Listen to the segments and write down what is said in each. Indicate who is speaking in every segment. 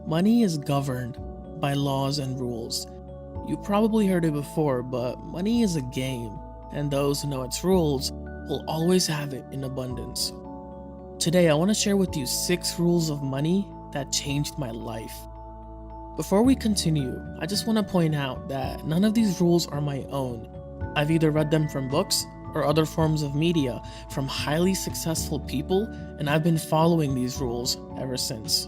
Speaker 1: Money is governed by laws and rules. You probably heard it before, but money is a game, and those who know its rules will always have it in abundance. Today, I want to share with you 6 rules of money that changed my life. Before we continue, I just want to point out that none of these rules are my own. I've either read them from books or other forms of media from highly successful people, and I've been following these rules ever since.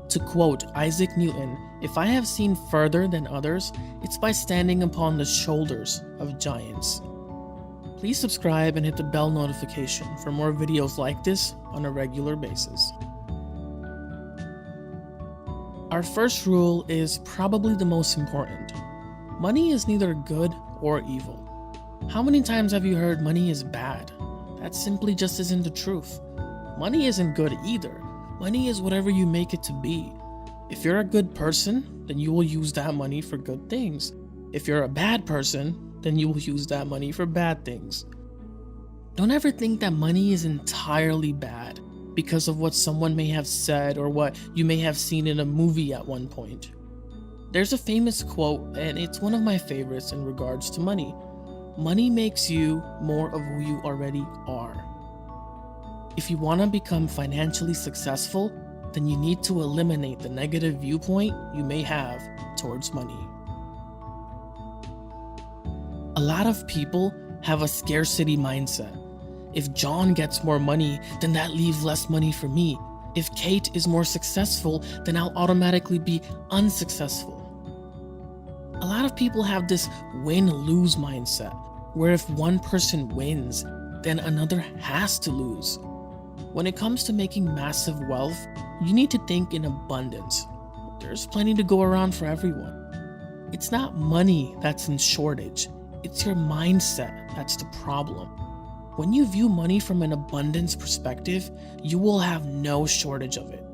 Speaker 1: To quote Isaac Newton, "If I have seen further than others, it's by standing upon the shoulders of giants." Please subscribe and hit the bell notification for more videos like this on a regular basis. Our first rule is probably the most important. Money is neither good or evil. How many times have you heard money is bad? That simply just isn't the truth. Money isn't good either. Money is whatever you make it to be. If you're a good person, then you will use that money for good things. If you're a bad person, then you will use that money for bad things. Don't ever think that money is entirely bad because of what someone may have said or what you may have seen in a movie at one point. There's a famous quote, and it's one of my favorites in regards to money. Money makes you more of who you already are. If you want to become financially successful, then you need to eliminate the negative viewpoint you may have towards money. A lot of people have a scarcity mindset. If John gets more money, then that leaves less money for me. If Kate is more successful, then I'll automatically be unsuccessful. A lot of people have this win-lose mindset, where if one person wins, then another has to lose. When it comes to making massive wealth, you need to think in abundance. There's plenty to go around for everyone. It's not money that's in shortage, it's your mindset that's the problem. When you view money from an abundance perspective, you will have no shortage of it.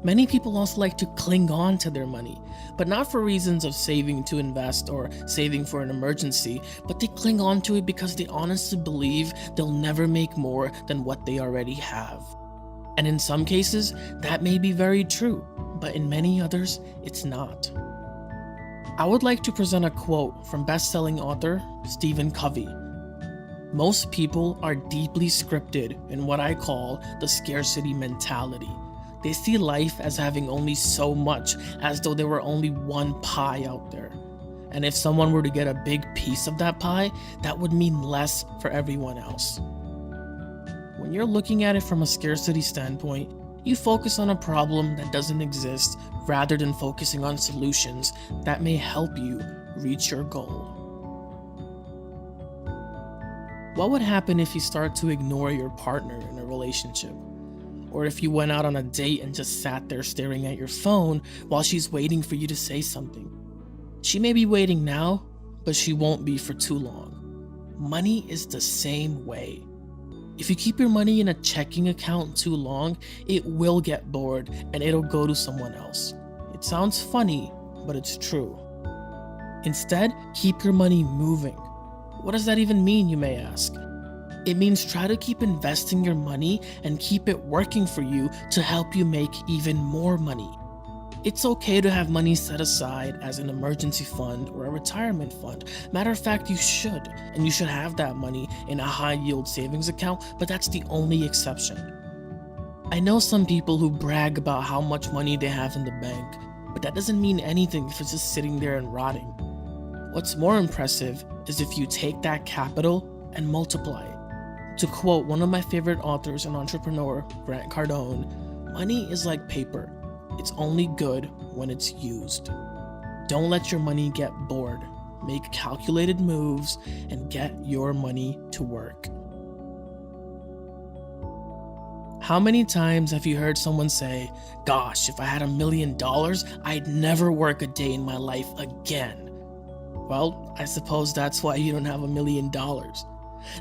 Speaker 1: Many people also like to cling on to their money, but not for reasons of saving to invest or saving for an emergency, but they cling on to it because they honestly believe they'll never make more than what they already have. And in some cases, that may be very true, but in many others, it's not. I would like to present a quote from best-selling author Stephen Covey. "Most people are deeply scripted in what I call the scarcity mentality. They see life as having only so much, as though there were only one pie out there. And if someone were to get a big piece of that pie, that would mean less for everyone else." When you're looking at it from a scarcity standpoint, you focus on a problem that doesn't exist rather than focusing on solutions that may help you reach your goal. What would happen if you start to ignore your partner in a relationship? Or if you went out on a date and just sat there staring at your phone while she's waiting for you to say something? She may be waiting now, but she won't be for too long. Money is the same way. If you keep your money in a checking account too long, it will get bored and it'll go to someone else. It sounds funny, but it's true. Instead, keep your money moving. What does that even mean, you may ask? It means try to keep investing your money and keep it working for you to help you make even more money. It's okay to have money set aside as an emergency fund or a retirement fund. Matter of fact, you should, and you should have that money in a high-yield savings account, but that's the only exception. I know some people who brag about how much money they have in the bank, but that doesn't mean anything if it's just sitting there and rotting. What's more impressive is if you take that capital and multiply it. To quote one of my favorite authors and entrepreneur, Grant Cardone, "Money is like paper. It's only good when it's used." Don't let your money get bored. Make calculated moves and get your money to work. How many times have you heard someone say, "Gosh, if I had $1 million, I'd never work a day in my life again"? Well, I suppose that's why you don't have $1 million.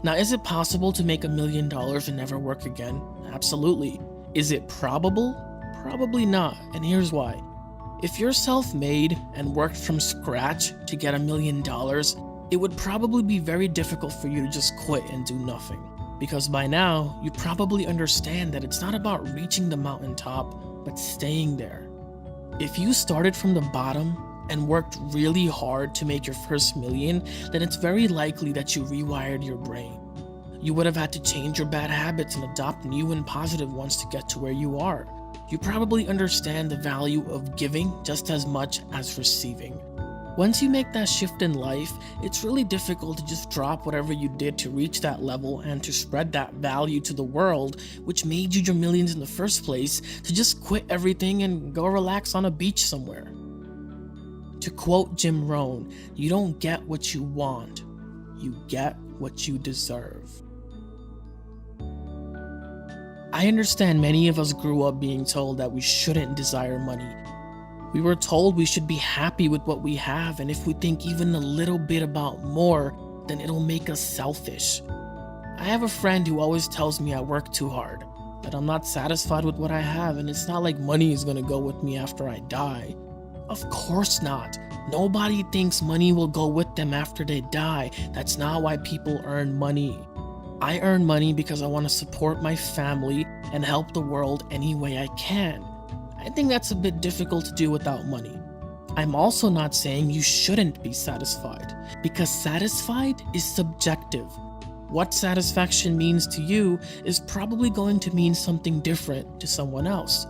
Speaker 1: Now, is it possible to make $1 million and never work again? Absolutely. Is it probable? Probably not, and here's why. If you're self-made and worked from scratch to get $1 million, it would probably be very difficult for you to just quit and do nothing. Because by now, you probably understand that it's not about reaching the mountaintop, but staying there. If you started from the bottom and worked really hard to make your first million, then it's very likely that you rewired your brain. You would have had to change your bad habits and adopt new and positive ones to get to where you are. You probably understand the value of giving just as much as receiving. Once you make that shift in life, it's really difficult to just drop whatever you did to reach that level and to spread that value to the world, which made you your millions in the first place, to just quit everything and go relax on a beach somewhere. To quote Jim Rohn, you don't get what you want, you get what you deserve. I understand many of us grew up being told that we shouldn't desire money. We were told we should be happy with what we have, and if we think even a little bit about more, then it'll make us selfish. I have a friend who always tells me I work too hard, that I'm not satisfied with what I have, and it's not like money is gonna go with me after I die. Of course not. Nobody thinks money will go with them after they die. That's not why people earn money. I earn money because I want to support my family and help the world any way I can. I think that's a bit difficult to do without money. I'm also not saying you shouldn't be satisfied, because satisfied is subjective. What satisfaction means to you is probably going to mean something different to someone else.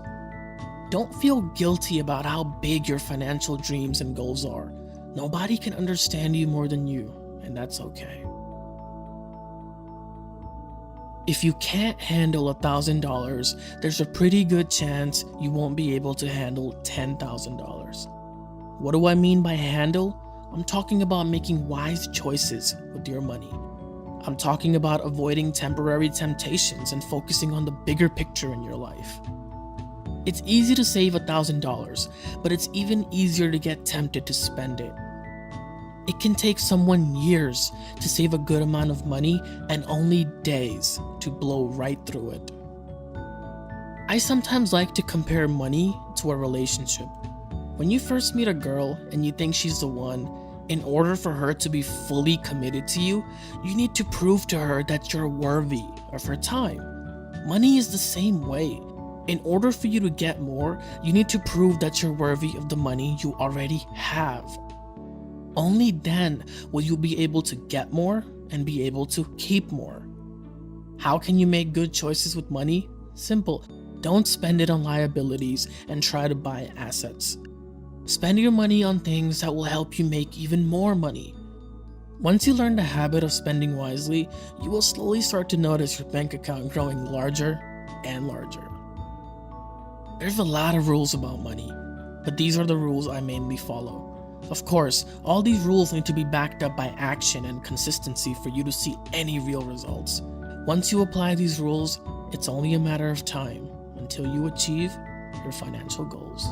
Speaker 1: Don't feel guilty about how big your financial dreams and goals are. Nobody can understand you more than you, and that's okay. If you can't handle $1,000, there's a pretty good chance you won't be able to handle $10,000. What do I mean by handle? I'm talking about making wise choices with your money. I'm talking about avoiding temporary temptations and focusing on the bigger picture in your life. It's easy to save $1,000, but it's even easier to get tempted to spend it. It can take someone years to save a good amount of money and only days to blow right through it. I sometimes like to compare money to a relationship. When you first meet a girl and you think she's the one, in order for her to be fully committed to you, you need to prove to her that you're worthy of her time. Money is the same way. In order for you to get more, you need to prove that you're worthy of the money you already have. Only then will you be able to get more and be able to keep more. How can you make good choices with money? Simple. Don't spend it on liabilities and try to buy assets. Spend your money on things that will help you make even more money. Once you learn the habit of spending wisely, you will slowly start to notice your bank account growing larger and larger. There's a lot of rules about money, but these are the rules I mainly follow. Of course, all these rules need to be backed up by action and consistency for you to see any real results. Once you apply these rules, it's only a matter of time until you achieve your financial goals.